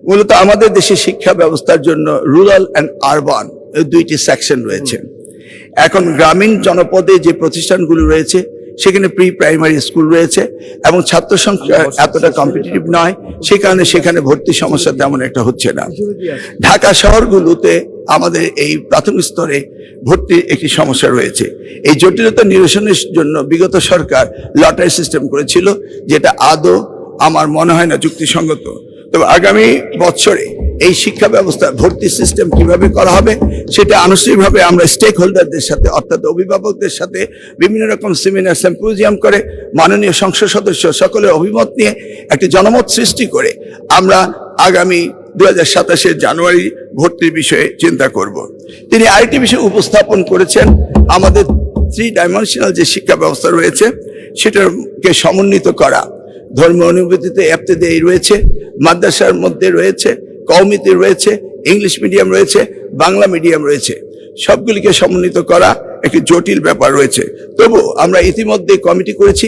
মূলত আমাদের দেশে শিক্ষা ব্যবস্থার জন্য রুরাল অ্যান্ড আরবান দুইটি সেকশন রয়েছে। এখন গ্রামীণ জনপদে যে প্রতিষ্ঠানগুলো রয়েছে সেখানে প্রি প্রাইমারি স্কুল রয়েছে এবং ছাত্র সংখ্যা এতটা কম্পিটিটিভ নয়, সেই কারণে সেখানে ভর্তি সমস্যা তেমন একটা হচ্ছে না। ঢাকা শহরগুলোতে আমাদের এই প্রাথমিক স্তরে ভর্তির একটি সমস্যা রয়েছে। এই জটিলতা নিরসনের জন্য বিগত সরকার লটারি সিস্টেম করেছিল, যেটা আদৌ আমার মনে হয় না যুক্তিসঙ্গত। তবে আগামী বছরে এই শিক্ষা ব্যবস্থা ভর্তি সিস্টেম কিভাবে করা হবে সেটা আনুষ্ঠানিকভাবে আমরা স্টেক হোল্ডারদের সাথে অর্থাৎ অভিভাবকদের সাথে বিভিন্ন রকম সেমিনার সিম্পোজিয়াম করে মাননীয় সংসদ সদস্য সকলের অভিমত নিয়ে একটি জনমত সৃষ্টি করে আমরা আগামী 2027 জানুয়ারি ভর্তির বিষয়ে চিন্তা করব। তিনি আরেকটি বিষয় উপস্থাপন করেছেন, আমাদের 3 ডাইমেনশনাল যে শিক্ষা ব্যবস্থা রয়েছে সেটাকে সমন্বিত করা। ধর্ম অনুভূতিতে ইবতেদায়ী রয়েছে, মাদ্রাসার মধ্যে রয়েছে, কওমিতে রয়েছে, ইংলিশ মিডিয়াম রয়েছে, বাংলা মিডিয়াম রয়েছে, সবগুলিকে সমন্বিত করা একটি জটিল ব্যাপার রয়েছে। তবু আমরা ইতিমধ্যে কমিটি করেছি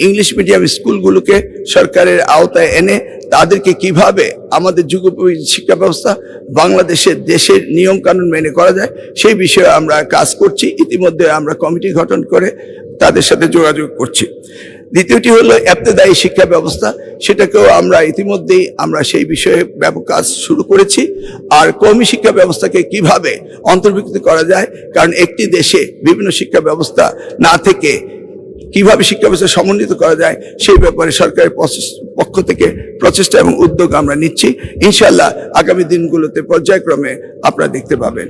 ইংলিশ মিডিয়াম স্কুলগুলোকে সরকারের আওতায় এনে তাদেরকে কিভাবে আমাদের যুগোপযোগী শিক্ষা ব্যবস্থা বাংলাদেশের দেশের নিয়ম কানুন মেনে করা যায় সেই বিষয়ে আমরা কাজ করছি। ইতিমধ্যে আমরা কমিটি গঠন করে তাদের সাথে যোগাযোগ করছি। দ্বিতীয়টি হলো ইবতেদায়ী শিক্ষা ব্যবস্থা, সেটাকেও আমরা ইতিমধ্যেই আমরা সেই বিষয়ে ব্যাপক কাজ শুরু করেছি। আর কওমি শিক্ষা ব্যবস্থাকে কিভাবে অন্তর্ভুক্ত করা যায়, কারণ একটি দেশে বিভিন্ন শিক্ষা ব্যবস্থা না থেকে কিভাবে শিক্ষা ব্যবস্থা সমন্বিত করা যায় সেই ব্যাপারে সরকারের পক্ষ থেকে প্রচেষ্টা এবং উদ্যোগ আমরা নিচ্ছি। ইনশাআল্লাহ আগামী দিনগুলোতে পর্যায়ক্রমে আপনারা দেখতে পাবেন।